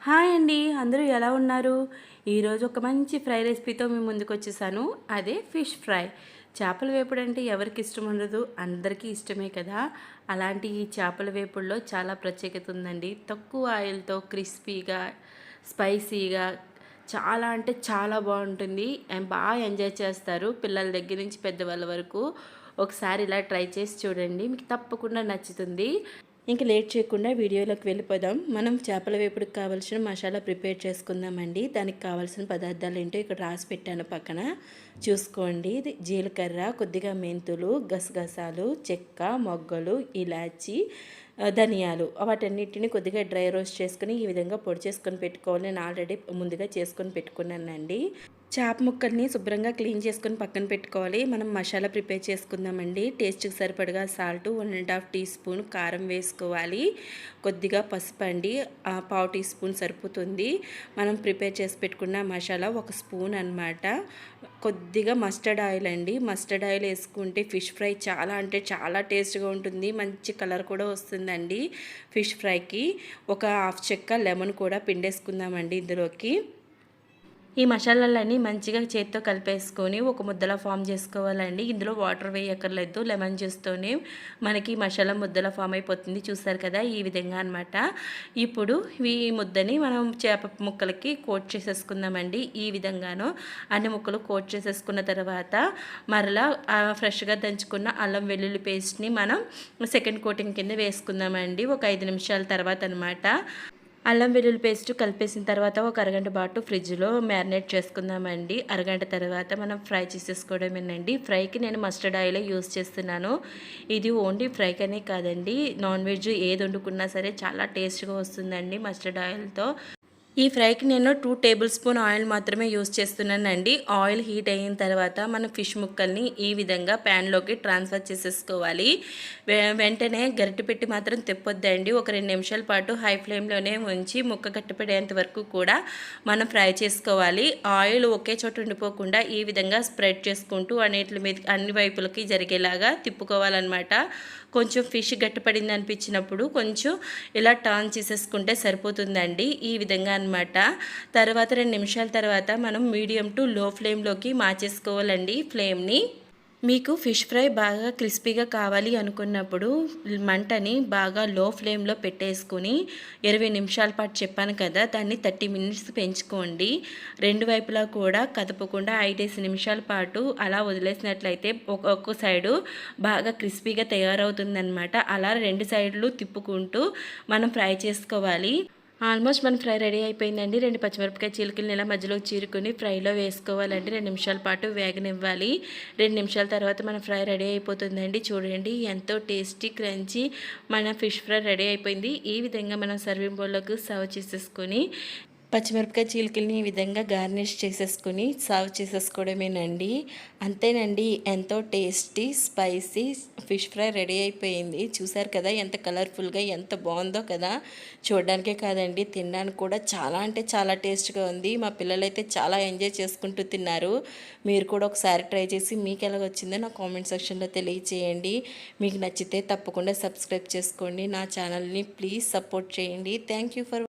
Hi అండి, అందరూ ఎలా ఉన్నారు? ఈరోజు ఒక మంచి ఫ్రై రెసిపీతో మీ ముందుకు వచ్చేసాను. అదే ఫిష్ ఫ్రై. చేపల వేపుడు అంటే ఎవరికి ఇష్టం ఉండదు? అందరికీ ఇష్టమే కదా. అలాంటి ఈ చేపల వేపుడులో చాలా ప్రత్యేకత ఉందండి. తక్కువ ఆయిల్తో క్రిస్పీగా, స్పైసీగా చాలా అంటే చాలా బాగుంటుంది. అండ్ బాగా ఎంజాయ్ చేస్తారు పిల్లల దగ్గర నుంచి పెద్దవాళ్ళ వరకు. ఒకసారి ఇలా ట్రై చేసి చూడండి, మీకు తప్పకుండా నచ్చుతుంది. ఇంక లేట్ చేయకుండా వీడియోలోకి వెళ్ళిపోదాం. మనం చేపల వేపుడుకి కావాల్సిన మసాలా ప్రిపేర్ చేసుకుందామండి. దానికి కావాల్సిన పదార్థాలు ఏంటో ఇక్కడ రాసి పెట్టాను పక్కన చూసుకోండి. జీలకర్ర, కొద్దిగా మెంతులు, గసగసాలు, చెక్క, మొగ్గలు, ఇలాచి, ధనియాలు, వాటన్నిటిని కొద్దిగా డ్రై రోస్ట్ చేసుకుని ఈ విధంగా పొడి చేసుకొని పెట్టుకోవాలి. నేను ఆల్రెడీ ముందుగా చేసుకొని పెట్టుకున్నానండి. చేప ముక్కల్ని శుభ్రంగా క్లీన్ చేసుకొని పక్కన పెట్టుకోవాలి. మనం మసాలా ప్రిపేర్ చేసుకుందామండి. టేస్ట్కి సరిపడగా సాల్ట్, 1.5 టీ స్పూన్ కారం వేసుకోవాలి. కొద్దిగా పసుపు అండి, 1/4 టీ స్పూన్ సరిపోతుంది. మనం ప్రిపేర్ చేసి పెట్టుకున్న మసాలా 1 స్పూన్ అనమాట. కొద్దిగా మస్టర్డ్ ఆయిల్ అండి. మస్టర్డ్ ఆయిల్ వేసుకుంటే ఫిష్ ఫ్రై చాలా అంటే చాలా టేస్ట్గా ఉంటుంది. మంచి కలర్ కూడా వస్తుందండి ఫిష్ ఫ్రైకి. ఒక హాఫ్ చెక్క లెమన్ కూడా పిండేసుకుందామండి ఇందులోకి. ఈ మసాలాలన్నీ మంచిగా చేత్తో కలిపేసుకొని ఒక ముద్దలా ఫామ్ చేసుకోవాలండి. ఇందులో వాటర్ వేయక్కర్లేదు, లెమన్ జ్యూస్తోనే మనకి మసాలా ముద్దలా ఫామ్ అయిపోతుంది. చూస్తారు కదా, ఈ విధంగా అనమాట. ఇప్పుడు ఈ ముద్దని మనం చేప ముక్కలకి కోట్ చేసేసుకుందామండి. ఈ విధంగాను అన్ని ముక్కలు కోట్ చేసేసుకున్న తర్వాత మరలా ఫ్రెష్గా దంచుకున్న అల్లం వెల్లుల్లి పేస్ట్ని మనం సెకండ్ కోటింగ్ కింద వేసుకుందామండి. ఒక 5 నిమిషాల తర్వాత అనమాట. అల్లం వెల్లుల్లి పేస్ట్ కలిపేసిన తర్వాత ఒక అరగంట పాటు ఫ్రిడ్జ్లో మ్యారినేట్ చేసుకుందామండి. అరగంట తర్వాత మనం ఫ్రై చేసేసుకోవడమేనండి. ఫ్రైకి నేను మస్టర్డ్ ఆయిలే యూస్ చేస్తున్నాను. ఇది ఓన్లీ ఫ్రైకనే కాదండి, నాన్ వెజ్ ఏది వండుకున్నా సరే చాలా టేస్ట్గా వస్తుందండి మస్టర్డ్ ఆయిల్తో. ఈ ఫ్రైకి నేను 2 టేబుల్ స్పూన్ ఆయిల్ మాత్రమే యూస్ చేస్తున్నానండి. ఆయిల్ హీట్ అయిన తర్వాత మనం ఫిష్ ముక్కల్ని ఈ విధంగా ప్యాన్లోకి ట్రాన్స్ఫర్ చేసేసుకోవాలి. వెంటనే గరిటె పెట్టి మాత్రం తిప్పొద్దండి. ఒక 2 నిమిషాల పాటు హై ఫ్లేమ్లోనే ఉంచి ముక్క గట్టిపడేంత వరకు కూడా మనం ఫ్రై చేసుకోవాలి. ఆయిల్ ఒకే చోట ఉండిపోకుండా ఈ విధంగా స్ప్రెడ్ చేసుకుంటూ అన్నిటి మీద అన్ని వైపులకి జరిగేలాగా తిప్పుకోవాలన్నమాట. కొంచెం ఫిష్ గట్టిపడింది అనిపించినప్పుడు కొంచెం ఇలా టర్న్ చేసేసుకుంటే సరిపోతుందండి. ఈ విధంగా అనమాట. తర్వాత 2 నిమిషాల తర్వాత మనం మీడియం టు లో ఫ్లేమ్లోకి మార్చేసుకోవాలండి ఫ్లేమ్ని. మీకు ఫిష్ ఫ్రై బాగా క్రిస్పీగా కావాలి అనుకున్నప్పుడు మంటని బాగా లో ఫ్లేమ్లో పెట్టేసుకుని 20 నిమిషాల పాటు చెప్పాను కదా, దాన్ని 30 మినిట్స్ పెంచుకోండి. రెండు వైపులా కూడా కదపకుండా 5 నిమిషాల పాటు అలా వదిలేసినట్లయితే ఒక్కొక్క సైడు బాగా క్రిస్పీగా తయారవుతుందన్నమాట. అలా 2 సైడ్లు తిప్పుకుంటూ మనం ఫ్రై చేసుకోవాలి. ఆల్మోస్ట్ మన ఫ్రై రెడీ అయిపోయిందండి. 2 పచ్చిమిరపకాయ చీలికలు ఇలా మధ్యలో చీరుకుని ఫ్రైలో వేసుకోవాలండి. 2 నిమిషాల పాటు వేగనివ్వాలి. 2 నిమిషాల తర్వాత మన ఫ్రై రెడీ అయిపోతుందండి. చూడండి, ఎంతో టేస్టీ క్రంచీ మన ఫిష్ ఫ్రై రెడీ అయిపోయింది. ఈ విధంగా మనం సర్వింగ్ బౌల్లోకి సర్వ్ చేసేసుకొని పచ్చిమిరపకాయ చీలికల్ని ఈ విధంగా గార్నిష్ చేసేసుకుని సర్వ్ చేసేసుకోవడమేనండి. అంతేనండి, ఎంతో tasty spicy fish fry ready అయిపోయింది. చూసారు కదా ఎంత కలర్ఫుల్గా ఎంత బాగుందో కదా. చూడడానికే కాదండి, తినడానికి కూడా చాలా అంటే చాలా టేస్ట్గా ఉంది. మా పిల్లలైతే చాలా ఎంజాయ్ చేసుకుంటూ తిన్నారు. మీరు కూడా ఒకసారి ట్రై చేసి మీకు ఎలాగొచ్చిందో నా కామెంట్ సెక్షన్లో తెలియచేయండి. మీకు నచ్చితే తప్పకుండా సబ్స్క్రైబ్ చేసుకోండి. నా ఛానల్ని ప్లీజ్ సపోర్ట్ చేయండి. Thank you for